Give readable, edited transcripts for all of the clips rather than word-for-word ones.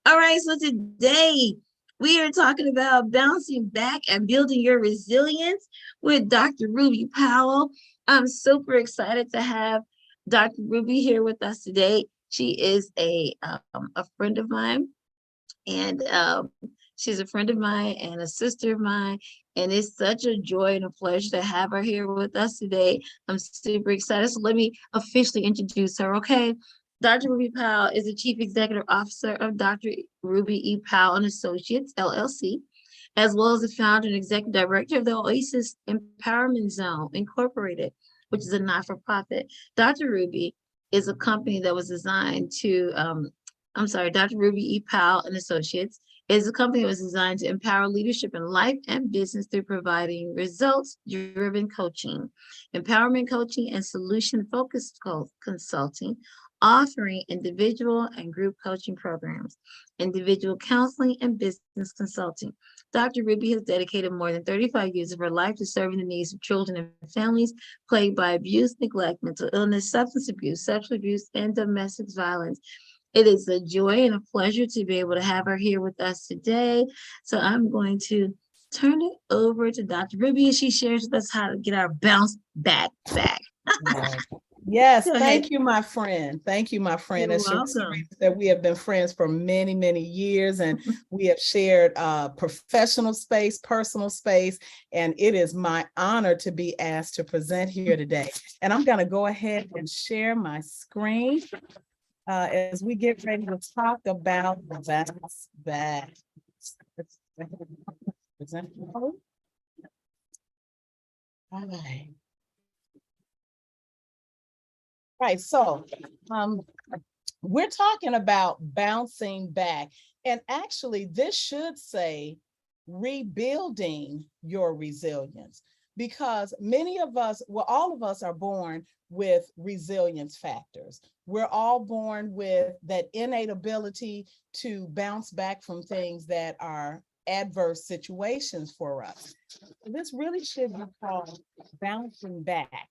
All right, so today we are talking about bouncing back and building your resilience with Dr. Ruby Powell. I'm super excited to have Dr. Ruby here with us today. She is a friend of mine, and she's a friend of mine and a sister of mine. And it's such a joy and a pleasure to have her here with us today. I'm super excited. So let me officially introduce her, okay? Dr. Ruby Powell is the Chief Executive Officer of Dr. Ruby E. Powell and Associates, LLC, as well as the founder and executive director of the Oasis Empowerment Zone, Incorporated, which is a not-for-profit. Dr. Ruby is a company that was designed to Dr. Ruby E. Powell and Associates is a company that was designed to empower leadership in life and business through providing results-driven coaching, empowerment coaching, and solution-focused consulting, offering individual and group coaching programs, individual counseling, and business consulting. Dr. Ruby has dedicated more than 35 years of her life to serving the needs of children and families plagued by abuse, neglect, mental illness, substance abuse, sexual abuse, and domestic violence. It is a joy and a pleasure to be able to have her here with us today. So I'm going to turn it over to Dr. Ruby, and she shares with us how to get our bounce back. Yes, thank you, my friend. Thank you, my friend. You're welcome. That we have been friends for many, many years, and we have shared professional space, personal space, and it is my honor to be asked to present here today. And I'm going to go ahead and share my screen as we get ready to talk about the bounce back. All right. Right, so we're talking about bouncing back, and actually this should say rebuilding your resilience, because many of us, well, all of us are born with resilience factors. We're all born with that innate ability to bounce back from things that are adverse situations for us. This really should be called bouncing back,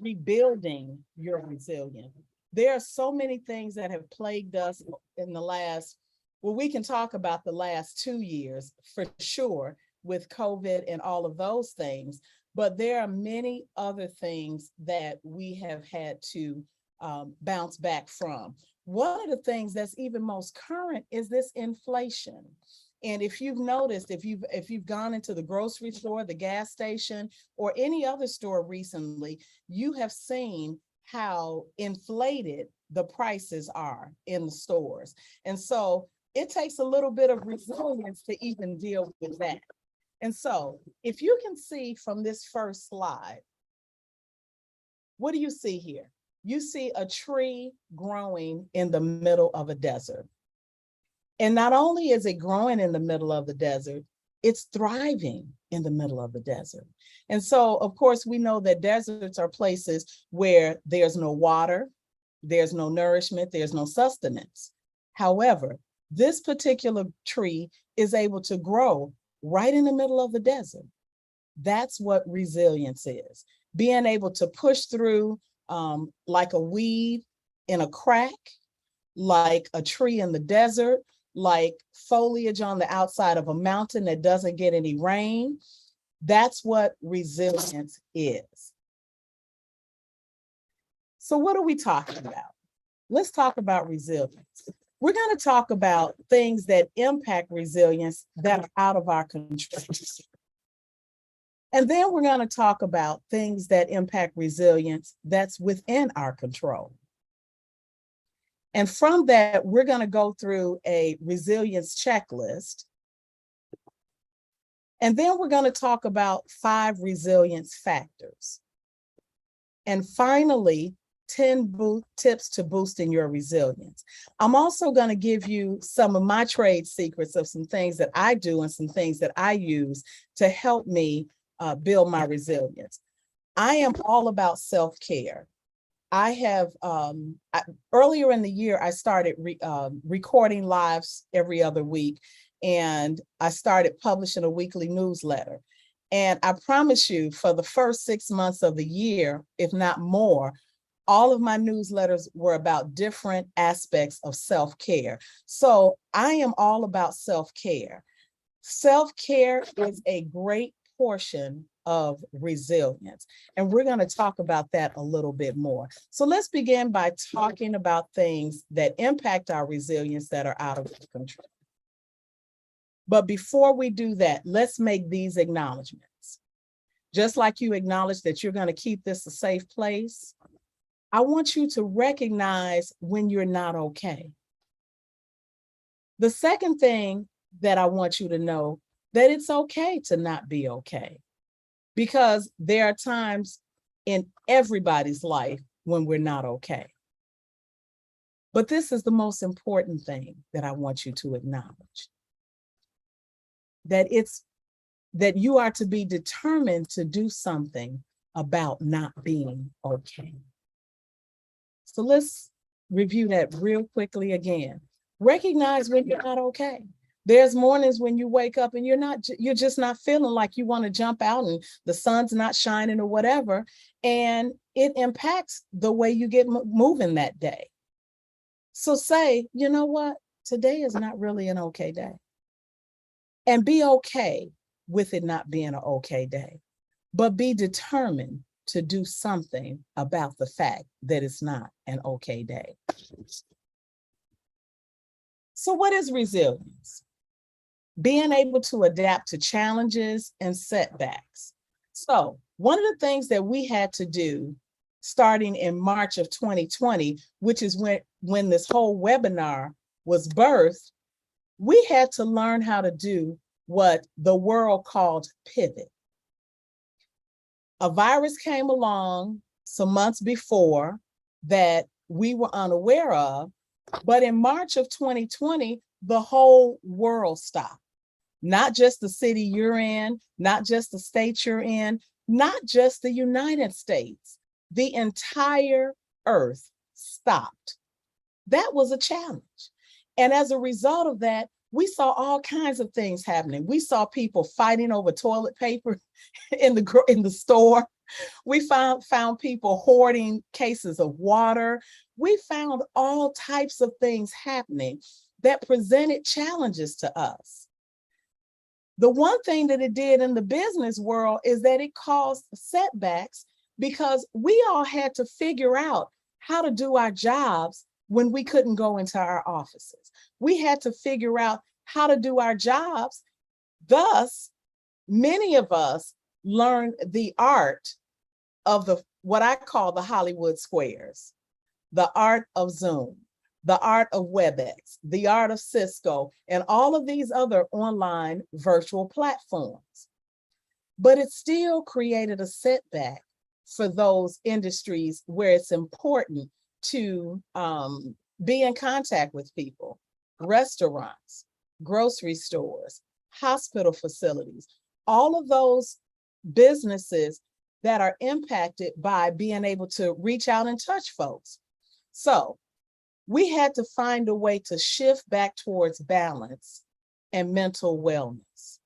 rebuilding your resilience. There are so many things that have plagued us in the last, well, we can talk about the last 2 years for sure with COVID and all of those things, but there are many other things that we have had to bounce back from. One of the things that's even most current is this inflation. And if you've noticed, if you've gone into the grocery store, the gas station, or any other store recently, you have seen how inflated the prices are in the stores. And so it takes a little bit of resilience to even deal with that. And so if you can see from this first slide, what do you see here? You see a tree growing in the middle of a desert. And not only is it growing in the middle of the desert, it's thriving in the middle of the desert. And so, of course, we know that deserts are places where there's no water, there's no nourishment, there's no sustenance. However, this particular tree is able to grow right in the middle of the desert. That's what resilience is. Being able to push through like a weed in a crack, like a tree in the desert, like foliage on the outside of a mountain that doesn't get any rain. That's what resilience is. So what are we talking about? Let's talk about resilience. We're going to talk about things that impact resilience that are out of our control. And then we're going to talk about things that impact resilience that's within our control. And from that, we're going to go through a resilience checklist. And then we're going to talk about 5 resilience factors. And finally, 10 tips to boosting your resilience. I'm also going to give you some of my trade secrets of some things that I do and some things that I use to help me build my resilience. I am all about self-care. I have, earlier in the year, I started recording lives every other week, and I started publishing a weekly newsletter. And I promise you, for the first 6 months of the year, if not more, all of my newsletters were about different aspects of self-care. So I am all about self-care. Self-care is a great portion of resilience. And we're going to talk about that a little bit more. So let's begin by talking about things that impact our resilience that are out of control. But before we do that, let's make these acknowledgments. Just like you acknowledge that you're going to keep this a safe place, I want you to recognize when you're not okay. The second thing that I want you to know, that it's okay to not be okay, because there are times in everybody's life when we're not okay. But this is the most important thing that I want you to acknowledge, that you are to be determined to do something about not being okay. So let's review that real quickly again. Recognize when you're not okay. There's mornings when you wake up and you're just not feeling like you want to jump out and the sun's not shining or whatever, and it impacts the way you get moving that day. So say, you know what? Today is not really an okay day. And be okay with it not being an okay day, but be determined to do something about the fact that it's not an okay day. So what is resilience? Being able to adapt to challenges and setbacks. So one of the things that we had to do starting in March of 2020, which is when this whole webinar was birthed, we had to learn how to do what the world called pivot. A virus came along some months before that we were unaware of, but in March of 2020, the whole world stopped. Not just the city you're in, not just the state you're in, not just the United States. The entire earth stopped. That was a challenge. And as a result of that, we saw all kinds of things happening. We saw people fighting over toilet paper in the store. We found people hoarding cases of water. We found all types of things happening that presented challenges to us. The one thing that it did in the business world is that it caused setbacks because we all had to figure out how to do our jobs when we couldn't go into our offices. We had to figure out how to do our jobs. Thus, many of us learned the art of what I call the Hollywood squares, the art of Zoom, the art of WebEx, the art of Cisco, and all of these other online virtual platforms. But it still created a setback for those industries where it's important to be in contact with people, restaurants, grocery stores, hospital facilities, all of those businesses that are impacted by being able to reach out and touch folks. So we had to find a way to shift back towards balance and mental wellness.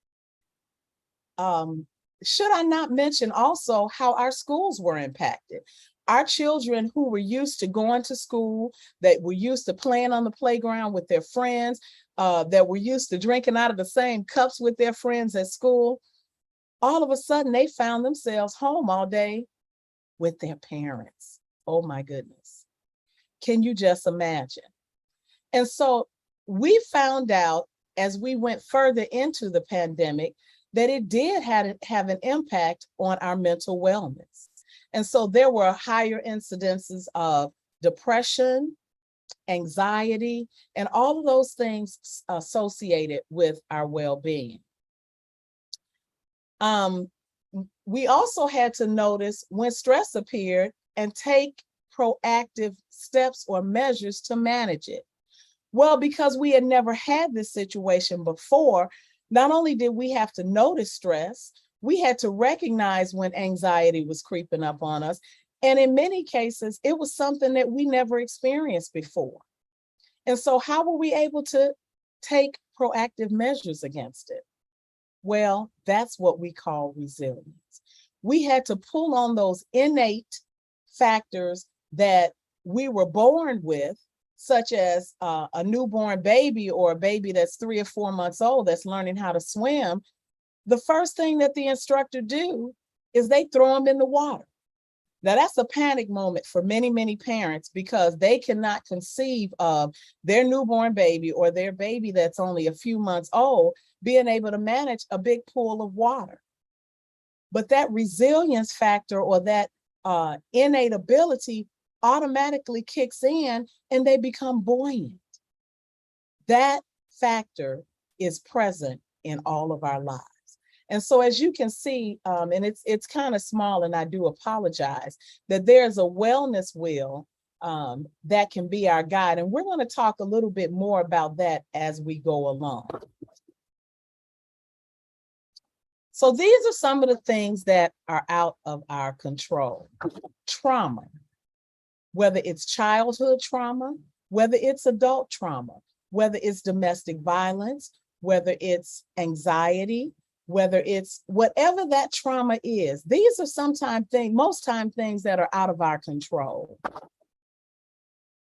Should I not mention also how our schools were impacted? Our children who were used to going to school, that were used to playing on the playground with their friends, that were used to drinking out of the same cups with their friends at school, all of a sudden they found themselves home all day with their parents. Oh my goodness. Can you just imagine? And so we found out as we went further into the pandemic that it did have an impact on our mental wellness. And so there were higher incidences of depression, anxiety, and all of those things associated with our well-being. We also had to notice when stress appeared and take proactive steps or measures to manage it. Well, because we had never had this situation before, not only did we have to notice stress, we had to recognize when anxiety was creeping up on us. And in many cases, it was something that we never experienced before. And so how were we able to take proactive measures against it? Well, that's what we call resilience. We had to pull on those innate factors that we were born with, such as a newborn baby or a baby that's 3 or 4 months old that's learning how to swim, the first thing that the instructor do is they throw them in the water. Now, that's a panic moment for many, many parents because they cannot conceive of their newborn baby or their baby that's only a few months old being able to manage a big pool of water. But that resilience factor or that innate ability automatically kicks in and they become buoyant. That factor is present in all of our lives. And so as you can see, and it's kind of small, and I do apologize, that there's a wellness wheel that can be our guide. And we're going to talk a little bit more about that as we go along. So these are some of the things that are out of our control. Trauma, whether it's childhood trauma, whether it's adult trauma, whether it's domestic violence, whether it's anxiety, whether it's whatever that trauma is, these are most time things that are out of our control.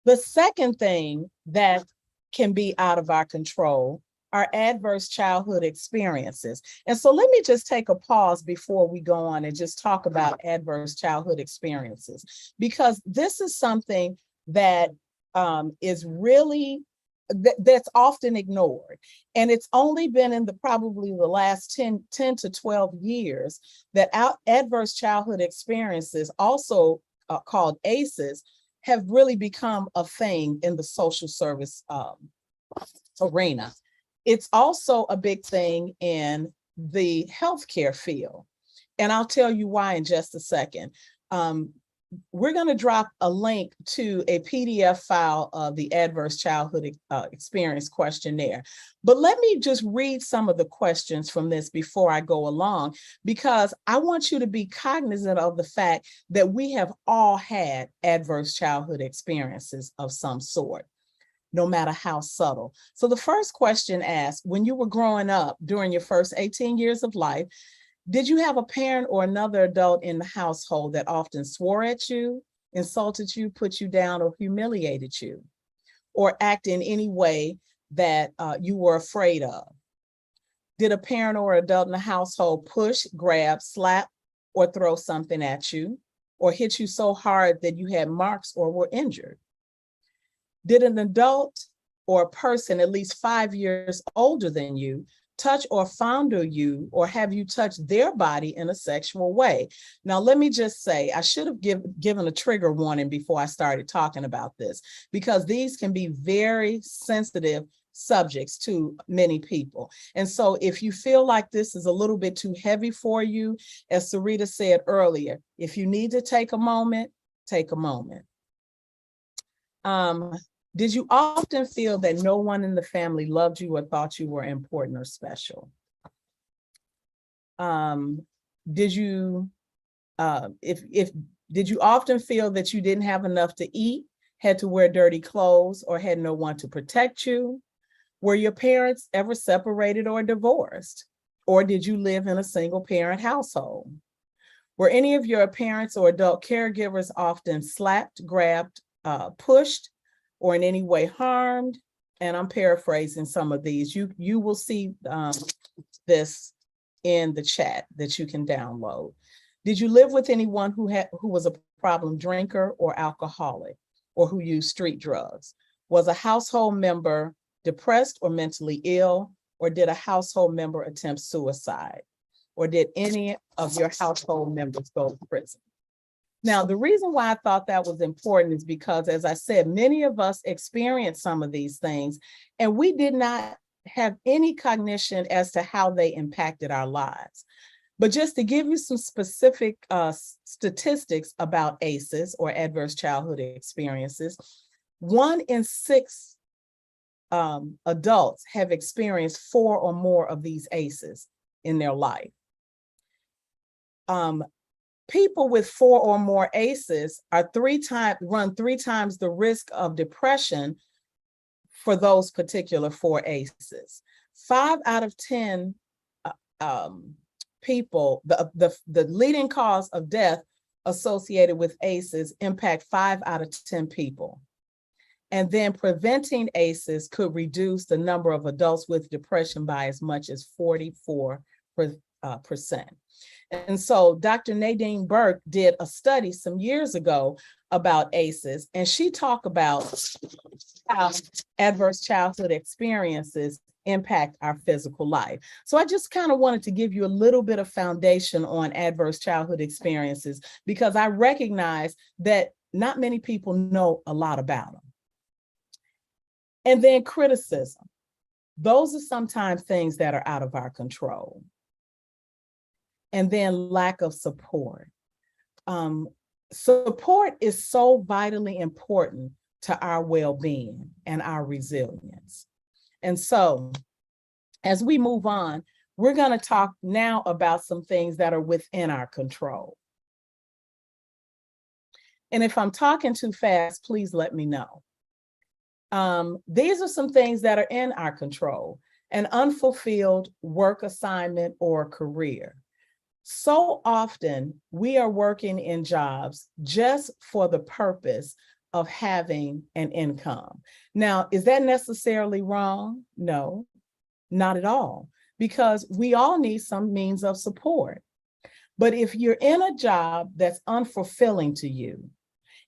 The second thing that can be out of our control are adverse childhood experiences. And so let me just take a pause before we go on and just talk about adverse childhood experiences, because this is something that is really that's often ignored. And it's only been in probably the last 10 to 12 years that adverse childhood experiences, also called ACEs, have really become a thing in the social service arena. It's also a big thing in the healthcare field. And I'll tell you why in just a second. We're going to drop a link to a PDF file of the adverse childhood experience questionnaire. But let me just read some of the questions from this before I go along, because I want you to be cognizant of the fact that we have all had adverse childhood experiences of some sort, no matter how subtle. So the first question asks, when you were growing up during your first 18 years of life, did you have a parent or another adult in the household that often swore at you, insulted you, put you down, or humiliated you, or act in any way that you were afraid of? Did a parent or adult in the household push, grab, slap, or throw something at you, or hit you so hard that you had marks or were injured? Did an adult or a person at least 5 years older than you touch or fondle you, or have you touched their body in a sexual way? Now, let me just say, I should have given a trigger warning before I started talking about this, because these can be very sensitive subjects to many people. And so if you feel like this is a little bit too heavy for you, as Sarita said earlier, if you need to take a moment, take a moment. Did you often feel that no one in the family loved you or thought you were important or special? Did you often feel that you didn't have enough to eat, had to wear dirty clothes, or had no one to protect you? Were your parents ever separated or divorced? Or did you live in a single parent household? Were any of your parents or adult caregivers often slapped, grabbed, pushed, or in any way harmed? And I'm paraphrasing some of these. You will see this in the chat that you can download. Did you live with anyone who was a problem drinker or alcoholic, or who used street drugs? Was a household member depressed or mentally ill, or did a household member attempt suicide? Or did any of your household members go to prison? Now, the reason why I thought that was important is because, as I said, many of us experienced some of these things, and we did not have any cognition as to how they impacted our lives. But just to give you some specific statistics about ACEs, or adverse childhood experiences, 1 in 6 adults have experienced 4 or more of these ACEs in their life. People with 4 or more ACEs are run 3 times the risk of depression for those particular 4 ACEs. 5 out of 10 people, the leading cause of death associated with ACEs impact 5 out of 10 people. And then preventing ACEs could reduce the number of adults with depression by as much as 44%. And so Dr. Nadine Burke did a study some years ago about ACEs, and she talked about how adverse childhood experiences impact our physical life. So I just kind of wanted to give you a little bit of foundation on adverse childhood experiences, because I recognize that not many people know a lot about them. And then criticism. Those are sometimes things that are out of our control. And then lack of support. Support is so vitally important to our well-being and our resilience. And so as we move on, we're going to talk now about some things that are within our control. And if I'm talking too fast, please let me know. These are some things that are in our control: an unfulfilled work assignment or career. So often we are working in jobs just for the purpose of having an income. Now, is that necessarily wrong? No, not at all, because we all need some means of support. But if you're in a job that's unfulfilling to you,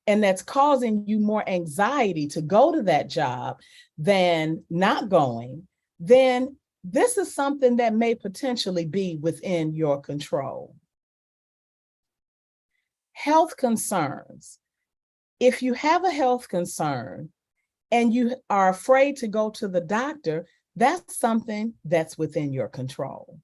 and that's causing you more anxiety to go to that job than not going, then this is something that may potentially be within your control. Health concerns. If you have a health concern and you are afraid to go to the doctor, that's something that's within your control.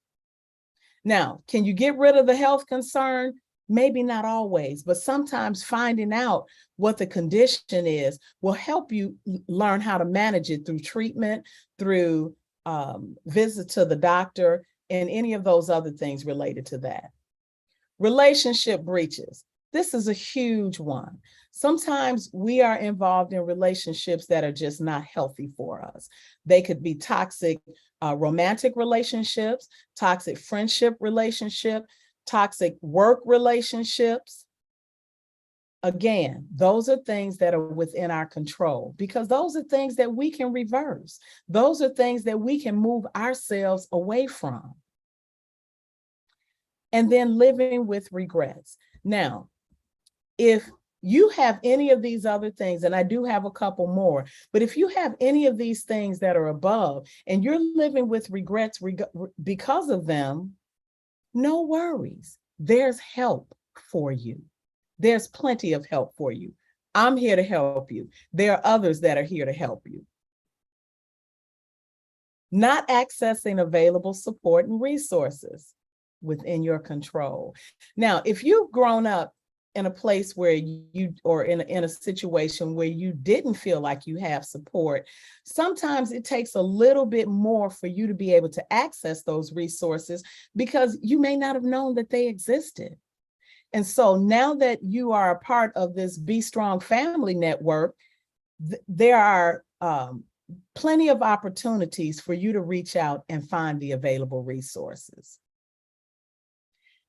Now, can you get rid of the health concern? Maybe not always, but sometimes finding out what the condition is will help you learn how to manage it through treatment, through visit to the doctor, and any of those other things related to that. Relationship breaches. This is a huge one. Sometimes we are involved in relationships that are just not healthy for us. They could be toxic romantic relationships, toxic friendship relationship, toxic work relationships. Again, those are things that are within our control, because those are things that we can reverse. Those are things that we can move ourselves away from. And then living with regrets. Now, if you have any of these other things, and I do have a couple more, but if you have any of these things that are above and you're living with regrets because of them, no worries. There's help for you. There's plenty of help for you. I'm here to help you. There are others that are here to help you. Not accessing available support and resources within your control. Now, if you've grown up in a place where you, or in a situation where you didn't feel like you have support, sometimes it takes a little bit more for you to be able to access those resources, because you may not have known that they existed. And so now that you are a part of this Be Strong Family Network, there are plenty of opportunities for you to reach out and find the available resources.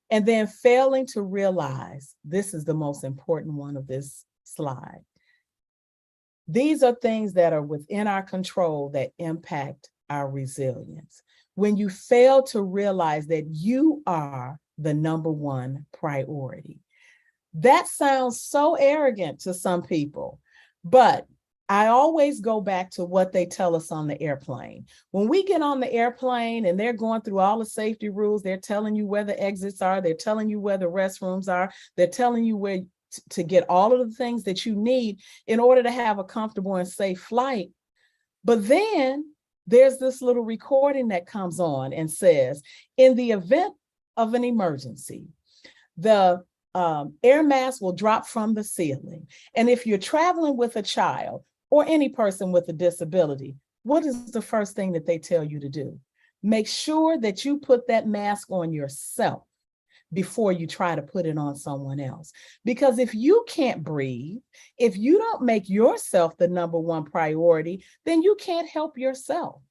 And then failing to realize, this is the most important one of this slide. These are things that are within our control that impact our resilience. When you fail to realize that you are the number one priority. That sounds so arrogant to some people, but I always go back to what they tell us on the airplane. When we get on the airplane and they're going through all the safety rules, they're telling you where the exits are, they're telling you where the restrooms are, they're telling you where to get all of the things that you need in order to have a comfortable and safe flight. But then there's this little recording that comes on and says, in the event of an emergency, the air mask will drop from the ceiling. And if you're traveling with a child or any person with a disability, what is the first thing that they tell you to do? Make sure that you put that mask on yourself before you try to put it on someone else. Because if you can't breathe, if you don't make yourself the number one priority, then you can't help yourself,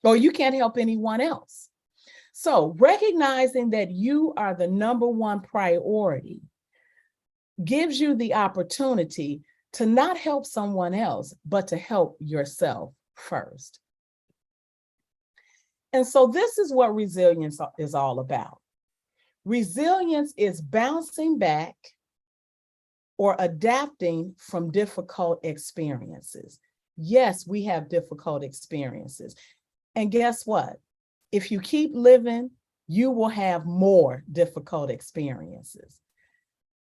or you can't help anyone else. So recognizing that you are the number one priority gives you the opportunity to not help someone else, but to help yourself first. And so this is what resilience is all about. Resilience is bouncing back or adapting from difficult experiences. Yes, we have difficult experiences. And guess what? If you keep living, you will have more difficult experiences.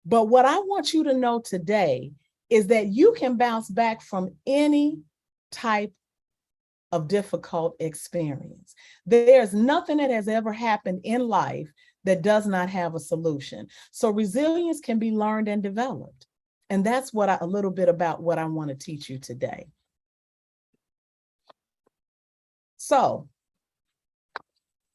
But what I want you to know today is that you can bounce back from any type of difficult experience. There's nothing that has ever happened in life that does not have a solution. So resilience can be learned and developed. And that's what a little bit about what I want to teach you today. So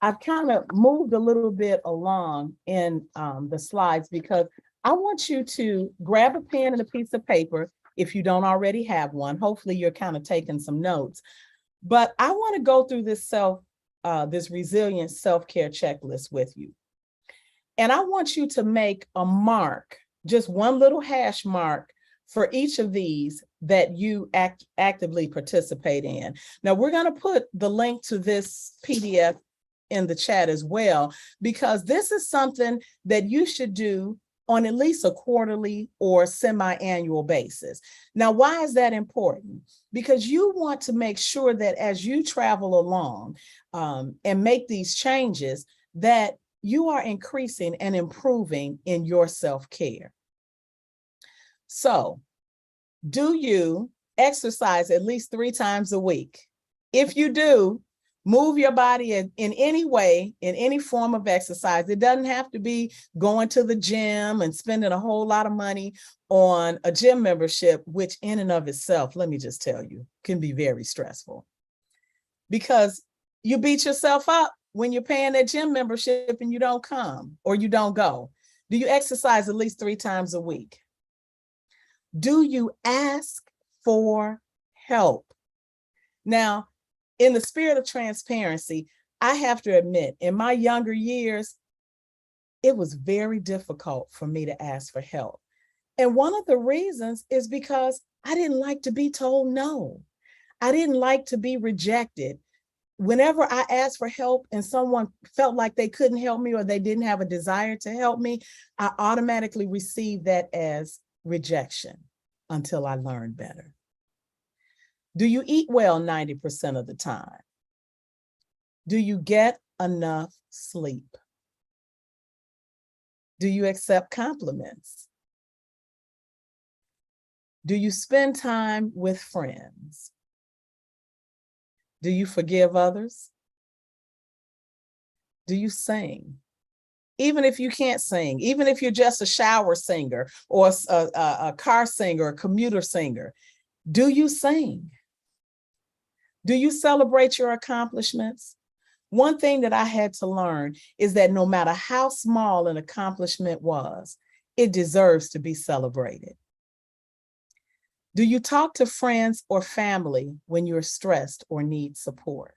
I've kind of moved a little bit along in the slides because I want you to grab a pen and a piece of paper if you don't already have one. Hopefully you're kind of taking some notes. But I want to go through this resilient self-care checklist with you. And I want you to make a mark, just one little hash mark for each of these that you actively participate in. Now, we're going to put the link to this PDF in the chat as well, because this is something that you should do on at least a quarterly or semi-annual basis. Now, why is that important? Because you want to make sure that as you travel along and make these changes, that you are increasing and improving in your self-care. So, do you exercise at least 3 times a week? If you do, move your body in any way, in any form of exercise. It doesn't have to be going to the gym and spending a whole lot of money on a gym membership, which in and of itself, let me just tell you, can be very stressful. Because you beat yourself up when you're paying that gym membership and you don't come or you don't go. Do you exercise at least 3 times a week? Do you ask for help? Now, in the spirit of transparency, I have to admit, in my younger years, it was very difficult for me to ask for help. And one of the reasons is because I didn't like to be told no. I didn't like to be rejected. Whenever I asked for help and someone felt like they couldn't help me or they didn't have a desire to help me, I automatically received that as rejection until I learned better. Do you eat well 90% of the time? Do you get enough sleep? Do you accept compliments? Do you spend time with friends? Do you forgive others? Do you sing? Even if you can't sing, even if you're just a shower singer or a car singer, a commuter singer, do you sing? Do you celebrate your accomplishments? One thing that I had to learn is that no matter how small an accomplishment was, it deserves to be celebrated. Do you talk to friends or family when you're stressed or need support?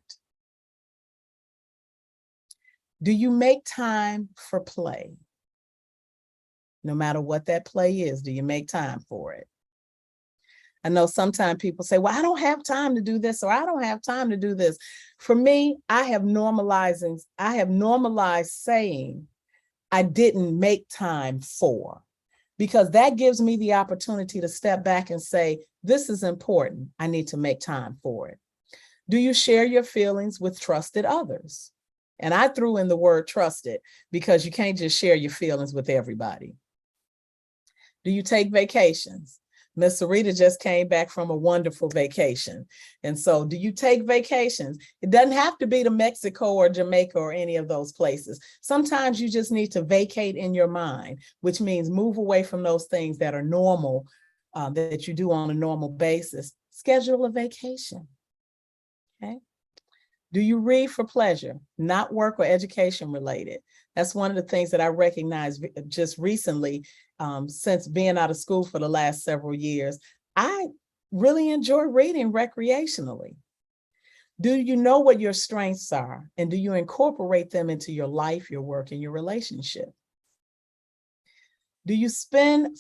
Do you make time for play? No matter what that play is, do you make time for it? I know sometimes people say, well, I don't have time to do this, or I don't have time to do this. For me, I have normalized saying I didn't make time for, because that gives me the opportunity to step back and say, this is important. I need to make time for it. Do you share your feelings with trusted others? And I threw in the word trusted because you can't just share your feelings with everybody. Do you take vacations? Miss Sarita just came back from a wonderful vacation. And so do you take vacations? It doesn't have to be to Mexico or Jamaica or any of those places. Sometimes you just need to vacate in your mind, which means move away from those things that are normal, that you do on a normal basis. Schedule a vacation, okay? Do you read for pleasure, not work or education related? That's one of the things that I recognized just recently, since being out of school for the last several years. I really enjoy reading recreationally. Do you know what your strengths are? And do you incorporate them into your life, your work, and your relationship? Do you spend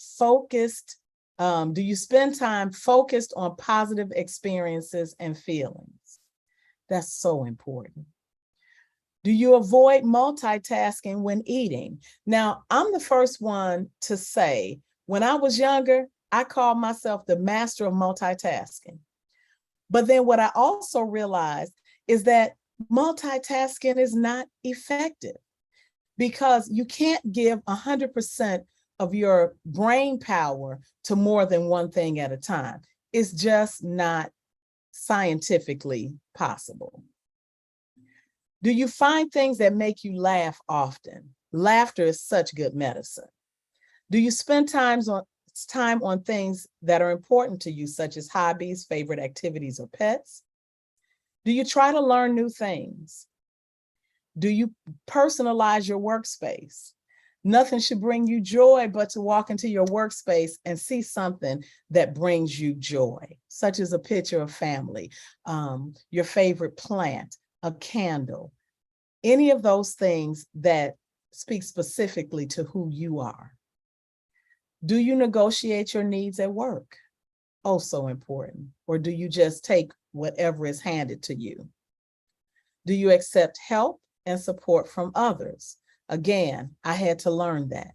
time focused on positive experiences and feelings? That's so important. Do you avoid multitasking when eating? Now, I'm the first one to say, when I was younger, I called myself the master of multitasking. But then what I also realized is that multitasking is not effective, because you can't give 100% of your brain power to more than one thing at a time. It's just not scientifically possible. Do you find things that make you laugh often? Laughter is such good medicine. Do you spend time on things that are important to you, such as hobbies, favorite activities, or pets? Do you try to learn new things? Do you personalize your workspace? Nothing should bring you joy but to walk into your workspace and see something that brings you joy, such as a picture of family, your favorite plant, a candle, any of those things that speak specifically to who you are. Do you negotiate your needs at work? Oh, so important. Or do you just take whatever is handed to you? Do you accept help and support from others? Again, I had to learn that.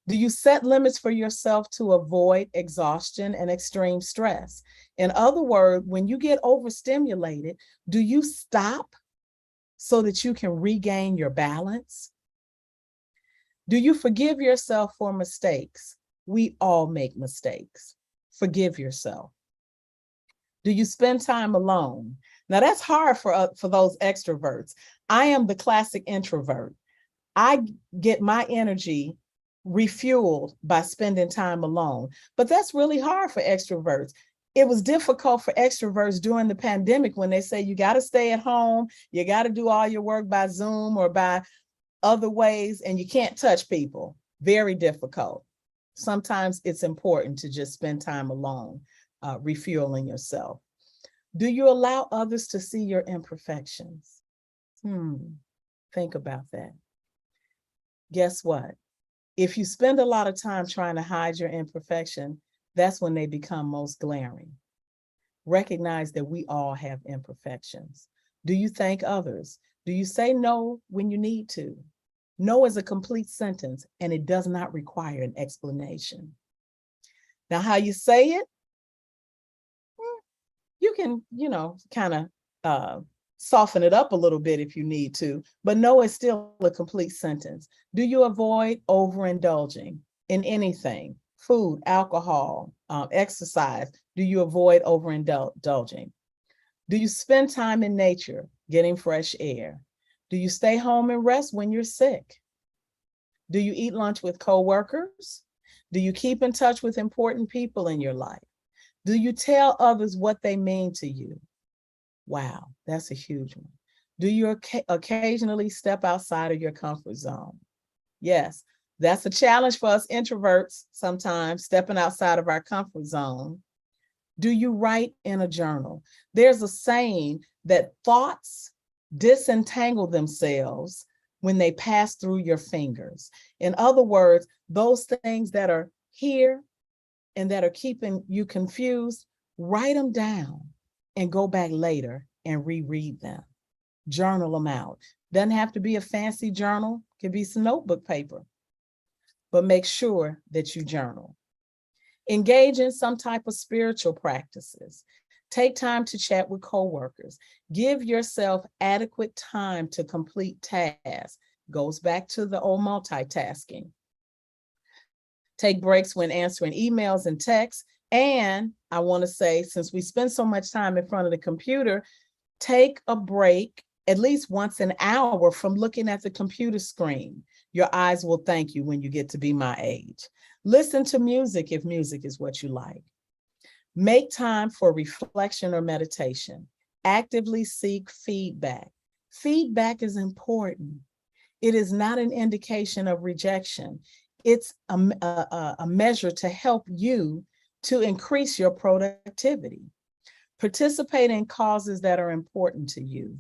Do you set limits for yourself to avoid exhaustion and extreme stress? In other words, when you get overstimulated, do you stop so that you can regain your balance? Do you forgive yourself for mistakes? We all make mistakes. Forgive yourself. Do you spend time alone? Now that's hard for those extroverts. I am the classic introvert. I get my energy refueled by spending time alone, but that's really hard for extroverts. It was difficult for extroverts during the pandemic when they say you got to stay at home, you got to do all your work by Zoom or by other ways, and you can't touch people. Very difficult. Sometimes it's important to just spend time alone, refueling yourself. Do you allow others to see your imperfections? Think about that. Guess what? If you spend a lot of time trying to hide your imperfection, that's when they become most glaring. Recognize that we all have imperfections. Do you thank others? Do you say no when you need to? No is a complete sentence, and it does not require an explanation. Now, how you say it, you can, kind of soften it up a little bit if you need to, but no is still a complete sentence. Do you avoid overindulging in anything? Food, alcohol, exercise. Do you avoid overindulging? Do you spend time in nature, getting fresh air? Do you stay home and rest when you're sick? Do you eat lunch with coworkers? Do you keep in touch with important people in your life? Do you tell others what they mean to you? Wow, that's a huge one. Do you occasionally step outside of your comfort zone? Yes, that's a challenge for us introverts sometimes, stepping outside of our comfort zone. Do you write in a journal? There's a saying that thoughts disentangle themselves when they pass through your fingers. In other words, those things that are here and that are keeping you confused, write them down and go back later and reread them. Journal them out. Doesn't have to be a fancy journal, it can be some notebook paper, but make sure that you journal. Engage in some type of spiritual practices. Take time to chat with coworkers. Give yourself adequate time to complete tasks. Goes back to the old multitasking. Take breaks when answering emails and texts. And I want to say, since we spend so much time in front of the computer, take a break at least once an hour from looking at the computer screen. Your eyes will thank you when you get to be my age. Listen to music if music is what you like. Make time for reflection or meditation. Actively seek feedback. Feedback is important. It is not an indication of rejection. It's a measure to help you to increase your productivity. Participate in causes that are important to you,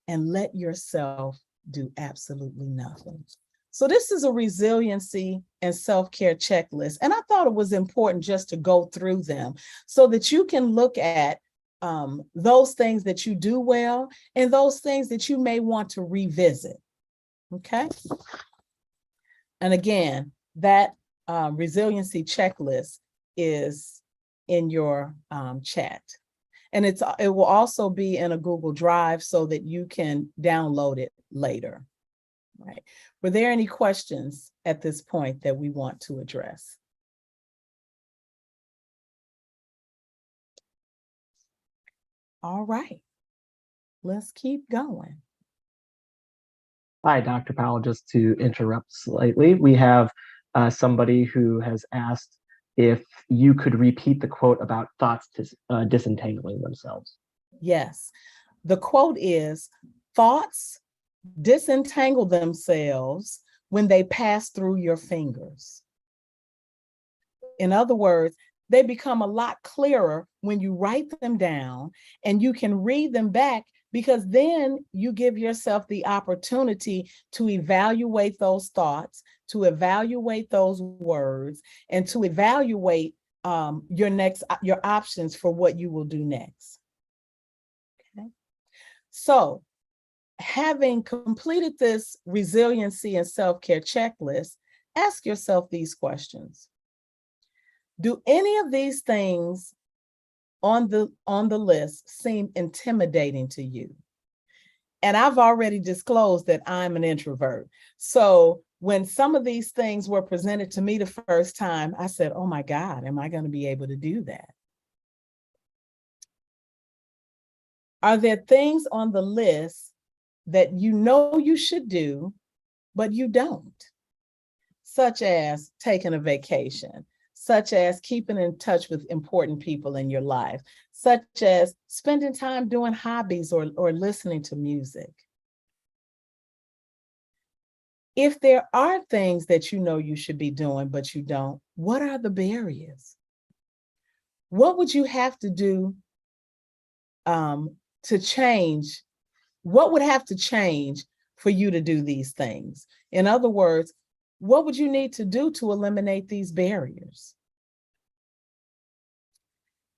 and let yourself do absolutely nothing. So this is a resiliency and self-care checklist. And I thought it was important just to go through them so that you can look at those things that you do well and those things that you may want to revisit. Okay. And again, that resiliency checklist is in your chat. And it will also be in a Google Drive so that you can download it later. Right. Were there any questions at this point that we want to address? All right, let's keep going. Hi, Dr. Powell. Just to interrupt slightly, we have somebody who has asked if you could repeat the quote about thoughts disentangling themselves. Yes, the quote is, thoughts disentangle themselves when they pass through your fingers. In other words, they become a lot clearer when you write them down and you can read them back, because then you give yourself the opportunity to evaluate those thoughts, to evaluate those words, and to evaluate your options for what you will do next. Okay. So, having completed this resiliency and self-care checklist, ask yourself these questions. Do any of these things on the list seem intimidating to you? And I've already disclosed that I'm an introvert. So when some of these things were presented to me the first time, I said, oh my God, am I going to be able to do that? Are there things on the list that you know you should do, but you don't? Such as taking a vacation, such as keeping in touch with important people in your life, such as spending time doing hobbies or listening to music. If there are things that you know you should be doing, but you don't, what are the barriers? What would you have to do to change? What would have to change for you to do these things? In other words, what would you need to do to eliminate these barriers?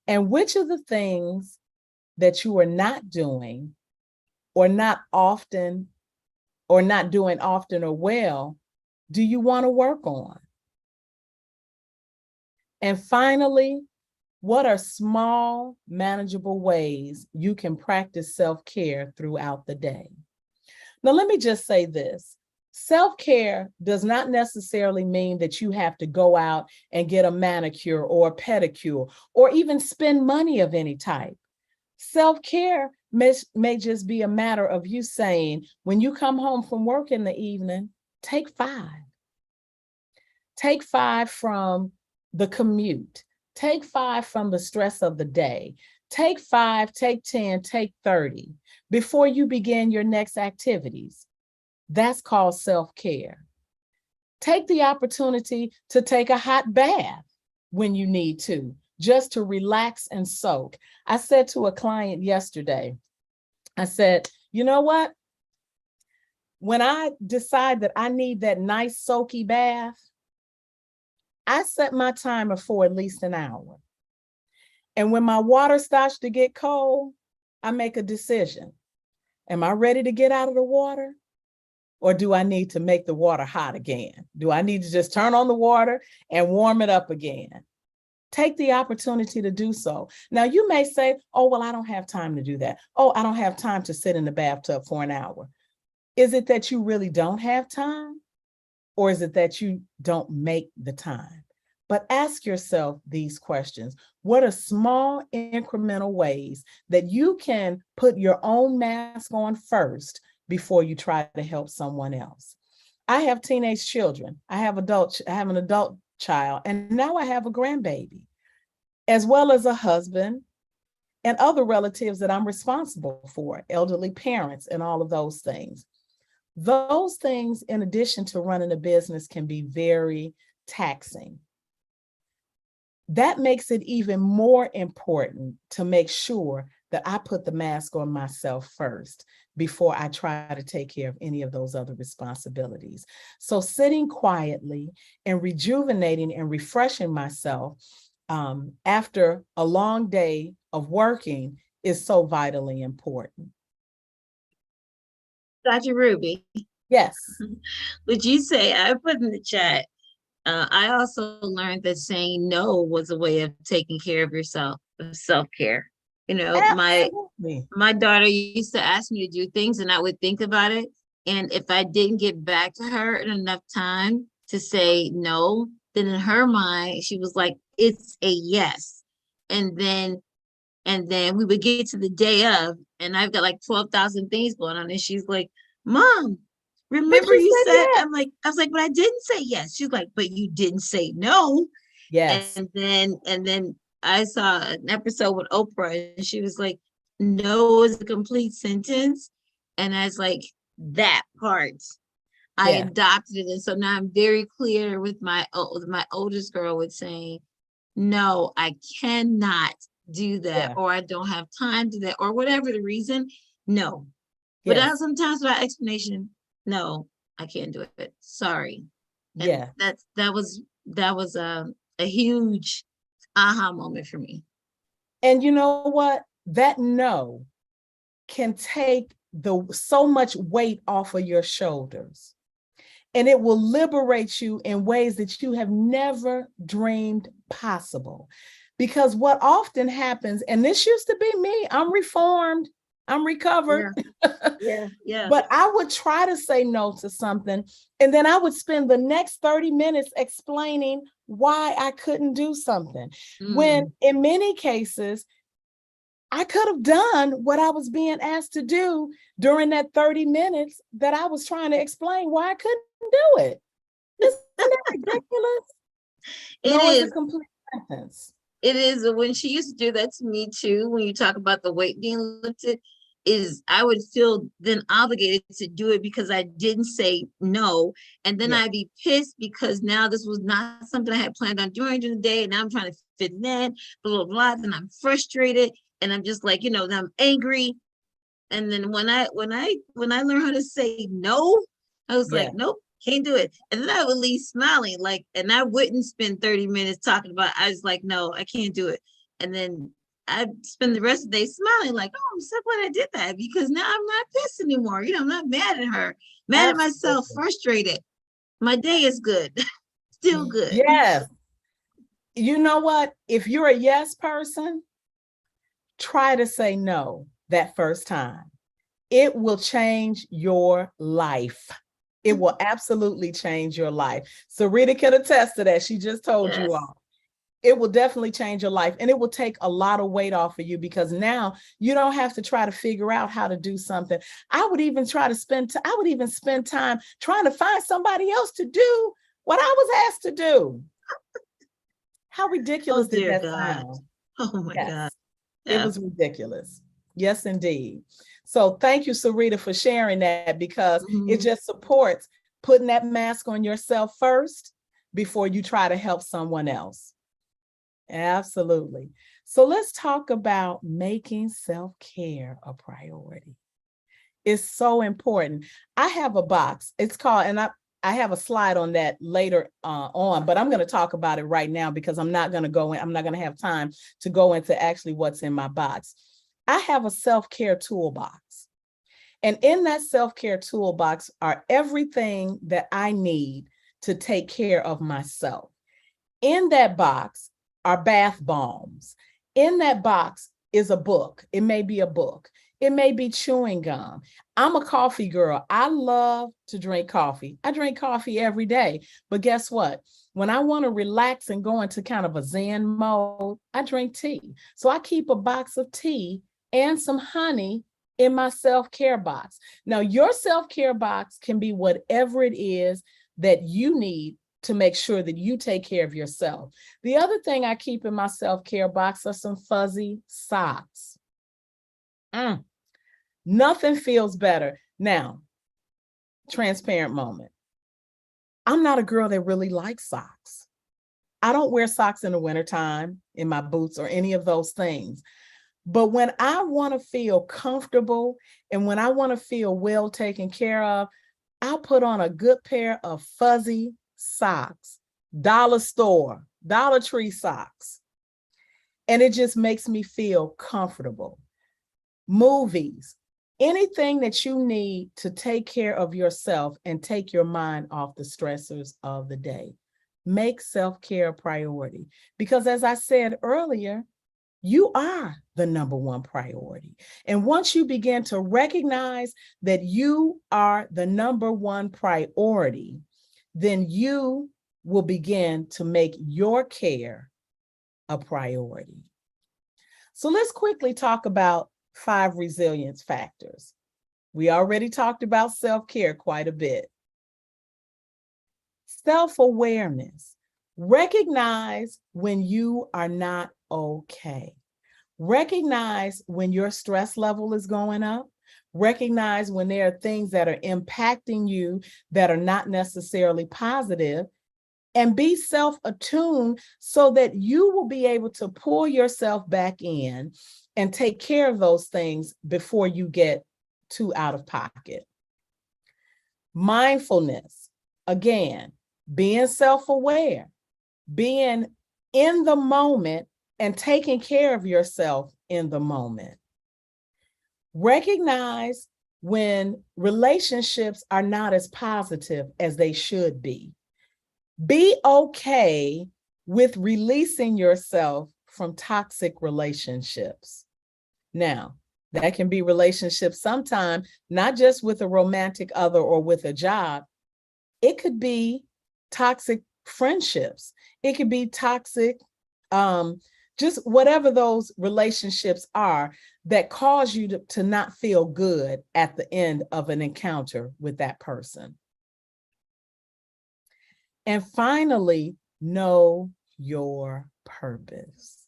And which of the things that you are not doing or not often or not doing often or well do you want to work on? And finally, what are small, manageable ways you can practice self-care throughout the day? Now, let me just say this. Self-care does not necessarily mean that you have to go out and get a manicure or a pedicure or even spend money of any type. Self-care may just be a matter of you saying, when you come home from work in the evening, take 5. Take 5 from the commute. Take 5 from the stress of the day. Take 5, take 10, take 30 before you begin your next activities. That's called self-care. Take the opportunity to take a hot bath when you need to, just to relax and soak. I said to a client yesterday, I said, you know what? When I decide that I need that nice soaky bath, I set my timer for at least an hour. And when my water starts to get cold, I make a decision. Am I ready to get out of the water? Or do I need to make the water hot again? Do I need to just turn on the water and warm it up again? Take the opportunity to do so. Now, you may say, oh, well, I don't have time to do that. Oh, I don't have time to sit in the bathtub for an hour. Is it that you really don't have time? Or is it that you don't make the time? But ask yourself these questions. What are small incremental ways that you can put your own mask on first before you try to help someone else? I have teenage children. I have an adult child, and now I have a grandbaby, as well as a husband and other relatives that I'm responsible for, elderly parents and all of those things. Those things, in addition to running a business, can be very taxing. That makes it even more important to make sure that I put the mask on myself first before I try to take care of any of those other responsibilities. So sitting quietly and rejuvenating and refreshing myself after a long day of working is so vitally important. Dr. Ruby, Yes. would you say, I put in the chat, I also learned that saying no was a way of taking care of yourself, of self-care. You know, Absolutely. my daughter used to ask me to do things and I would think about it. And if I didn't get back to her in enough time to say no, then in her mind, she was like, it's a yes. And then we would get to the day of, and I've got like 12,000 things going on. And she's like, Mom, But remember you you said said, yes. I was like, but I didn't say yes. She's like, but you didn't say no. Yes. And then I saw an episode with Oprah, and she was like, "No is a complete sentence," and I was like, "That part." I Yeah. adopted it, and so now I'm very clear with my oldest girl with saying, "No, I cannot do that, Yeah. or I don't have time to do that, or whatever the reason. No." Without Yes. sometimes without explanation, no, I can't do it. Sorry. And Yeah. that was a huge aha moment for me. And you know what? That no can take so much weight off of your shoulders. And it will liberate you in ways that you have never dreamed possible. Because what often happens, and this used to be me, I'm reformed, I'm recovered. Yeah. But I would try to say no to something, and then I would spend the next 30 minutes explaining why I couldn't do something. When in many cases, I could have done what I was being asked to do during that 30 minutes that I was trying to explain why I couldn't do it. Isn't that ridiculous? It No is a is. complete sentence. It is. When she used to do that to me too, when you talk about the weight being lifted, is I would feel then obligated to do it because I didn't say no. And then Yeah. I'd be pissed because now this was not something I had planned on doing during the day. And now I'm trying to fit it in, blah, blah, blah. Then I'm frustrated. And I'm just like, I'm angry. And then when I learned how to say no, I was Yeah. like, nope, can't do it. And then I would leave smiling, like, and I wouldn't spend 30 minutes talking about it. I was like, no, I can't do it. And then I spend the rest of the day smiling, like, oh, I'm so glad I did that because now I'm not pissed anymore. I'm not mad at her, mad at myself, Absolutely. frustrated. My day is good, still good. Yes. You know what? If you're a yes person, try to say no that first time. It will change your life. It will absolutely change your life. Sarita can attest to that. She just told you Yes. all. It will definitely change your life, and it will take a lot of weight off of you because now you don't have to try to figure out how to do something. I would even spend time trying to find somebody else to do what I was asked to do. How ridiculous Oh, did dear that God. sound? Oh, my God. Yes, it Yeah. was ridiculous. Yes, indeed. So thank you, Sarita, for sharing that because it just supports putting that mask on yourself first before you try to help someone else. Absolutely. So let's talk about making self-care a priority. It's so important. I have a box. It's called, and I have a slide on that later on, but I'm going to talk about it right now because I'm not going to have time to go into actually what's in my box. I have a self-care toolbox. And in that self-care toolbox are everything that I need to take care of myself. In that box are bath bombs. In that box is a book. It may be a book. It may be chewing gum. I'm a coffee girl. I love to drink coffee. I drink coffee every day. But guess what? When I want to relax and go into kind of a Zen mode, I drink tea. So I keep a box of tea and some honey in my self-care box. Now, your self-care box can be whatever it is that you need to make sure that you take care of yourself. The other thing I keep in my self-care box are some fuzzy socks. Nothing feels better. Now, transparent moment. I'm not a girl that really likes socks. I don't wear socks in the wintertime in my boots or any of those things. But when I want to feel comfortable and when I want to feel well taken care of, I'll put on a good pair of fuzzy socks, dollar store, Dollar Tree socks. And it just makes me feel comfortable. Movies, anything that you need to take care of yourself and take your mind off the stressors of the day. Make self-care a priority. Because as I said earlier, you are the number one priority. And once you begin to recognize that you are the number one priority, then you will begin to make your care a priority. So let's quickly talk about 5 resilience factors. We already talked about self-care quite a bit. Self-awareness. Recognize when you are not okay. Recognize when your stress level is going up. Recognize when there are things that are impacting you that are not necessarily positive, and be self-attuned so that you will be able to pull yourself back in and take care of those things before you get too out of pocket. Mindfulness, again, being self-aware, being in the moment and taking care of yourself in the moment. Recognize when relationships are not as positive as they should be. Be okay with releasing yourself from toxic relationships. Now, that can be relationships sometimes, not just with a romantic other or with a job. It could be toxic friendships. It could be toxic, just whatever those relationships are that cause you to not feel good at the end of an encounter with that person. And finally, know your purpose.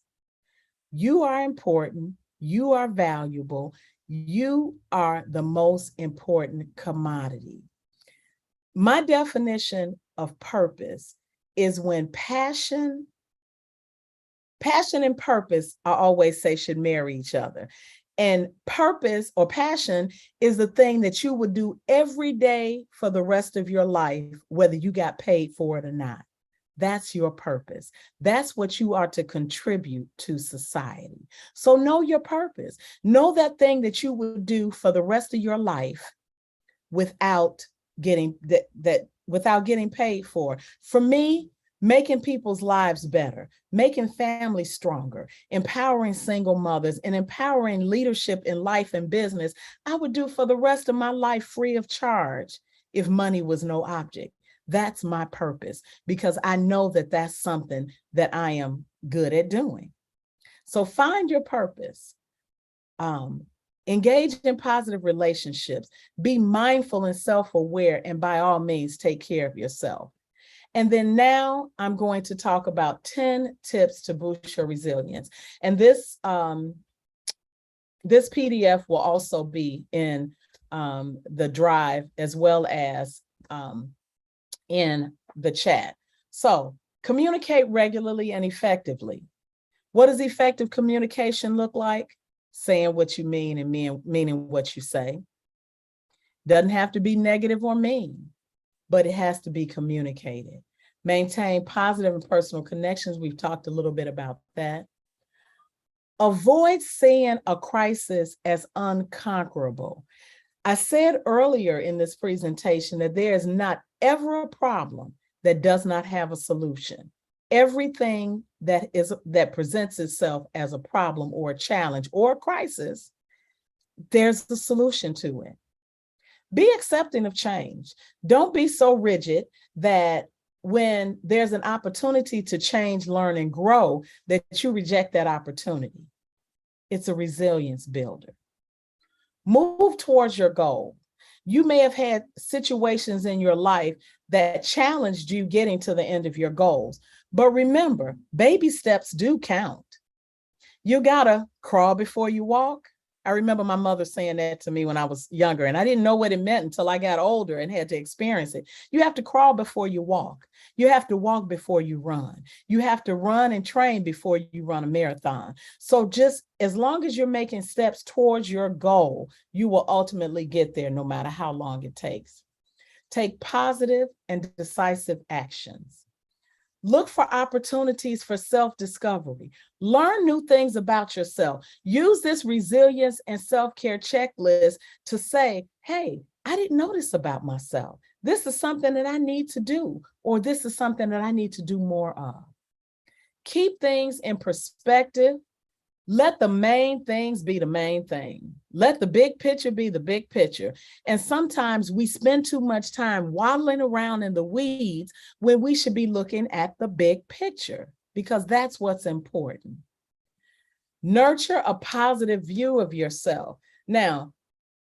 You are important. You are valuable. You are the most important commodity. My definition of purpose is when passion and purpose, I always say, should marry each other. And purpose or passion is the thing that you would do every day for the rest of your life, whether you got paid for it or not. That's your purpose. That's what you are to contribute to society. So know your purpose. Know that thing that you would do for the rest of your life without getting without getting paid for. For me, making people's lives better, making families stronger, empowering single mothers, and empowering leadership in life and business, I would do for the rest of my life free of charge if money was no object. That's my purpose, because I know that that's something that I am good at doing. So find your purpose. Engage in positive relationships. Be mindful and self-aware, and by all means, take care of yourself. And then now I'm going to talk about 10 tips to boost your resilience. And this PDF will also be in the drive as well as in the chat. So communicate regularly and effectively. What does effective communication look like? Saying what you mean and meaning what you say. Doesn't have to be negative or mean, but it has to be communicated. Maintain positive and personal connections. We've talked a little bit about that. Avoid seeing a crisis as unconquerable. I said earlier in this presentation that there is not ever a problem that does not have a solution. Everything that presents itself as a problem or a challenge or a crisis, there's the solution to it. Be accepting of change. Don't be so rigid that when there's an opportunity to change, learn, and grow, that you reject that opportunity. It's a resilience builder. Move towards your goal. You may have had situations in your life that challenged you getting to the end of your goals. But remember, baby steps do count. You gotta crawl before you walk. I remember my mother saying that to me when I was younger, and I didn't know what it meant until I got older and had to experience it. You have to crawl before you walk. You have to walk before you run. You have to run and train before you run a marathon. So just as long as you're making steps towards your goal, you will ultimately get there no matter how long it takes. Take positive and decisive actions. Look for opportunities for self-discovery. Learn new things about yourself. Use this resilience and self-care checklist to say, hey, I didn't know this about myself. This is something that I need to do, or this is something that I need to do more of. Keep things in perspective. Let the main things be the main thing. Let the big picture be the big picture. And sometimes we spend too much time waddling around in the weeds when we should be looking at the big picture, because that's what's important. Nurture a positive view of yourself. Now,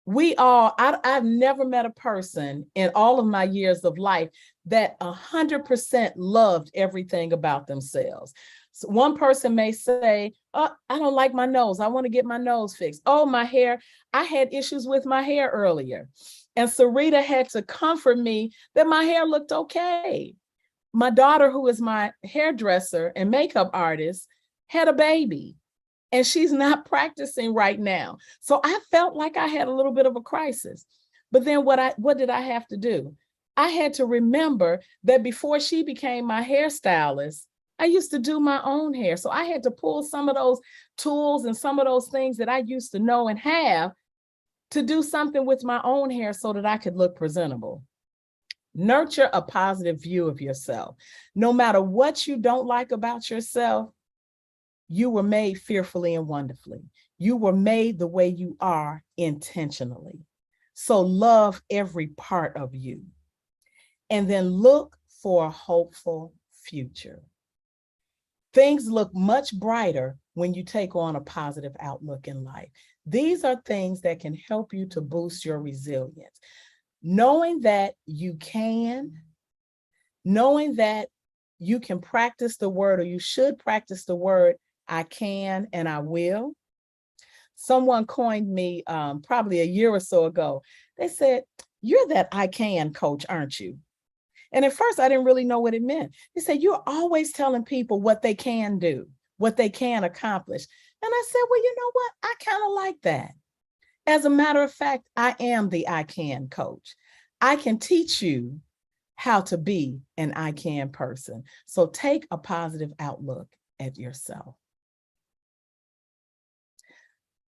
I've never met a person in all of my years of life that 100% loved everything about themselves. So one person may say, oh, I don't like my nose. I want to get my nose fixed. Oh, my hair. I had issues with my hair earlier. And Sarita had to comfort me that my hair looked okay. My daughter, who is my hairdresser and makeup artist, had a baby, and she's not practicing right now. So I felt like I had a little bit of a crisis. But then what did I have to do? I had to remember that before she became my hairstylist, I used to do my own hair. So I had to pull some of those tools and some of those things that I used to know and have to do something with my own hair so that I could look presentable. Nurture a positive view of yourself. No matter what you don't like about yourself, you were made fearfully and wonderfully. You were made the way you are intentionally. So love every part of you. And then look for a hopeful future. Things look much brighter when you take on a positive outlook in life. These are things that can help you to boost your resilience. Knowing that you can, knowing that you can practice the word, or you should practice the word, I can and I will. Someone coined me probably a year or so ago. They said, you're that I can coach, aren't you? And at first, I didn't really know what it meant. They said, you're always telling people what they can do, what they can accomplish. And I said, well, you know what? I kind of like that. As a matter of fact, I am the I can coach. I can teach you how to be an I can person. So take a positive outlook at yourself.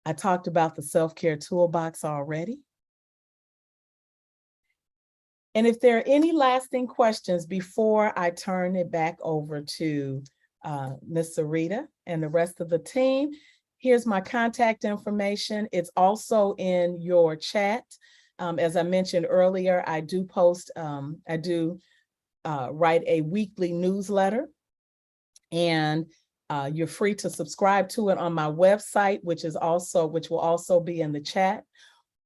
I talked about the self-care toolbox already. And if there are any lasting questions before I turn it back over to Ms. Sarita and the rest of the team, here's my contact information. It's also in your chat. As I mentioned earlier, I do post, write a weekly newsletter, and you're free to subscribe to it on my website, which will also be in the chat.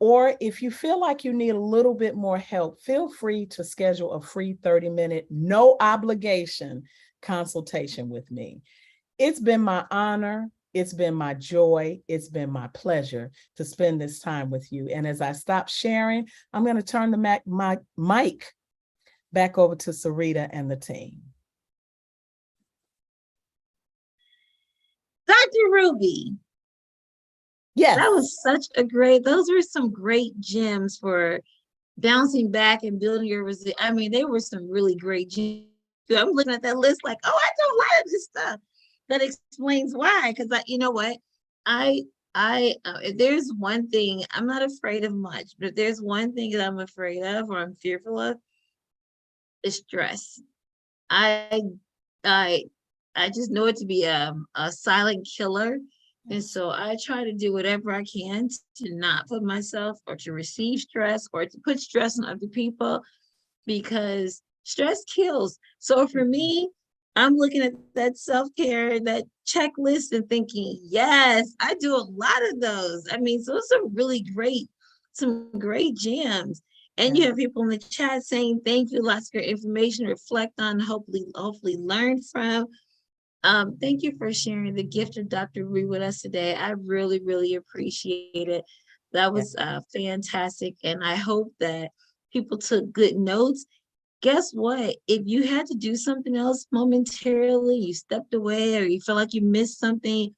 Or if you feel like you need a little bit more help, feel free to schedule a free 30-minute, no obligation consultation with me. It's been my honor. It's been my joy. It's been my pleasure to spend this time with you. And as I stop sharing, I'm going to turn the mic back over to Sarita and the team. Dr. Ruby. Yes. That was those were some great gems for bouncing back and building your resilience. I mean, they were some really great gems. I'm looking at that list like, oh, I don't like this stuff. That explains why. Because you know what? If there's one thing, I'm not afraid of much, but if there's one thing that I'm afraid of or I'm fearful of, is stress. I just know it to be a silent killer. And so I try to do whatever I can to not put myself or to receive stress or to put stress on other people, because stress kills. So for me, I'm looking at that self-care, that checklist, and thinking, yes, I do a lot of those. I mean, so it's some great gems. And you have people in the chat saying, thank you, lots of great information to reflect on, hopefully learn from. Thank you for sharing the gift of Dr. Ruby with us today. I really, really appreciate it. That Yeah. was fantastic. And I hope that people took good notes. Guess what? If you had to do something else momentarily, you stepped away or you feel like you missed something,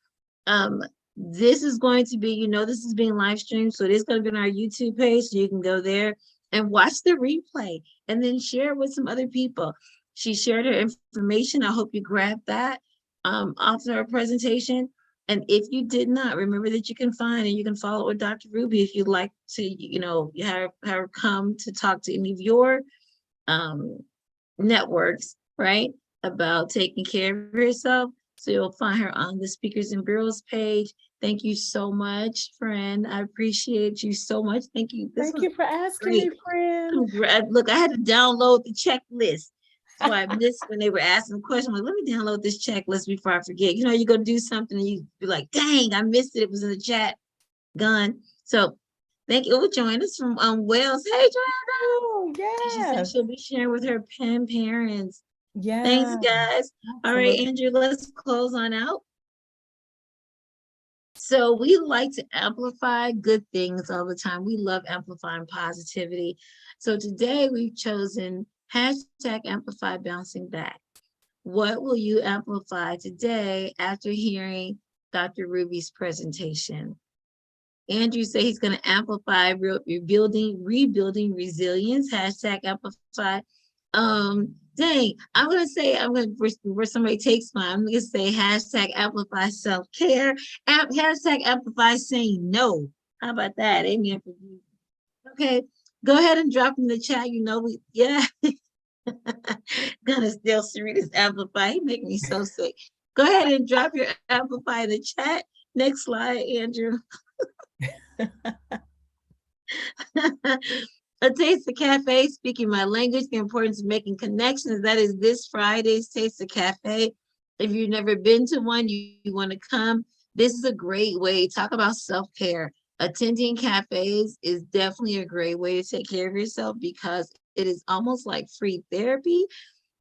um, this is going to be, this is being live streamed. So it is going to be on our YouTube page. So you can go there and watch the replay and then share it with some other people. She shared her information. I hope you grabbed that after our presentation. And if you did not, remember that you can find and you can follow with Dr. Ruby if you'd like to, have her come to talk to any of your um, networks, right? About taking care of yourself. So you'll find her on the Speakers and Bureaus page. Thank you so much, friend. I appreciate you so much. Thank you. This Thank was you for asking great. me, friend. Look, I had to download the checklist. So I missed when they were asking the question. I'm like, let me download this checklist before I forget. You're going to do something and you be like, dang, I missed it. It was in the chat. Gone. So thank you. Oh, join us from Wales. Hey, Joanna. Oh, She said yes. she'll be sharing with her pen parents. Thanks, Yeah, guys. All right, absolutely. Andrew, let's close on out. So we like to amplify good things all the time. We love amplifying positivity. So today we've chosen hashtag amplify bouncing back. What will you amplify today after hearing Dr. Ruby's presentation? Andrew said he's going to amplify rebuilding resilience, hashtag amplify. Dang, I'm gonna where somebody takes mine, I'm gonna say hashtag amplify self-care, hashtag amplify saying no. How about that? Amen. Okay, go ahead and drop in the chat. Yeah. Gonna steal Sarita's amplify. He make me so sick. Go ahead and drop your amplify in the chat. Next slide, Andrew. A Taste of Cafe, speaking my language, the importance of making connections. That is this Friday's Taste of Cafe. If you've never been to one, you want to come. This is a great way. Talk about self-care. Attending cafes is definitely a great way to take care of yourself because it is almost like free therapy.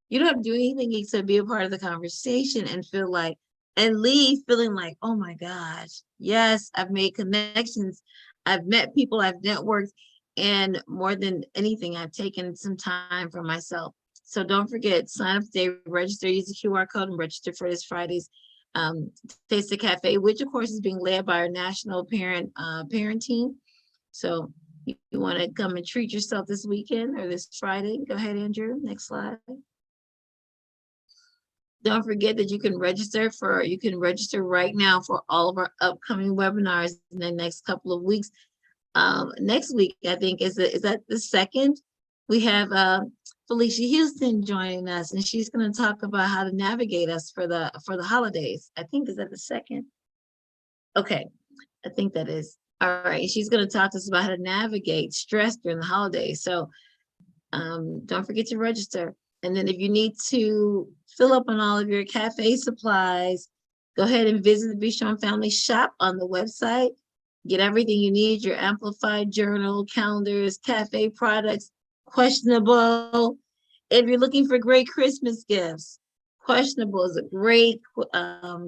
You don't have to do anything except be a part of the conversation and leave feeling like, oh my gosh, yes, I've made connections. I've met people, I've networked, and more than anything, I've taken some time for myself. So don't forget, sign up today, register, use the QR code and register for this Friday's Taste of Cafe, which of course is being led by our national parent team. So you want to come and treat yourself this weekend or this Friday. Go ahead, Andrew. Next slide. Don't forget that you can register right now for all of our upcoming webinars in the next couple of weeks. Next week, I think is that the second? We have Felicia Houston joining us, and she's going to talk about how to navigate us for the holidays. I think is that the second? Okay, I think that is. All right, she's going to talk to us about how to navigate stress during the holidays. So don't forget to register. And then if you need to fill up on all of your cafe supplies, go ahead and visit the Bishon Family Shop on the website. Get everything you need, your amplified journal, calendars, cafe products, questionable. If you're looking for great Christmas gifts, questionable is a great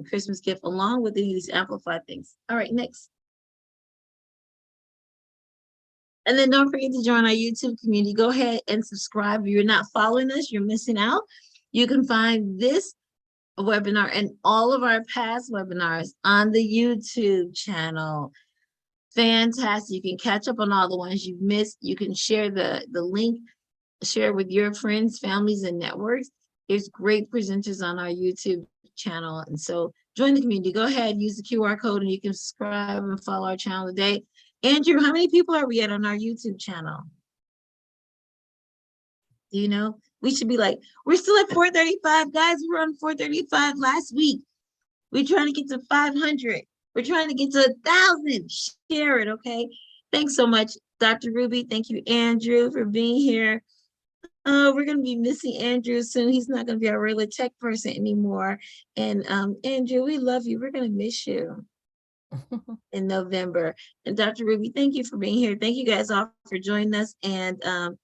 Christmas gift along with these amplified things. All right, next. And then don't forget to join our YouTube community. Go ahead and subscribe. If you're not following us, you're missing out. You can find this webinar and all of our past webinars on the YouTube channel. Fantastic. You can catch up on all the ones you've missed. You can share the link, share with your friends, families, and networks. There's great presenters on our YouTube channel. And so join the community. Go ahead, use the QR code, and you can subscribe and follow our channel today. Andrew, how many people are we at on our YouTube channel? Do you know? We should be like, we're still at 435. Guys, we were on 435 last week. We're trying to get to 500. We're trying to get to 1,000. Share it, okay? Thanks so much, Dr. Ruby. Thank you, Andrew, for being here. We're going to be missing Andrew soon. He's not going to be our regular tech person anymore. And Andrew, we love you. We're going to miss you in November. And Dr. Ruby, thank you for being here. Thank you guys all for joining us. And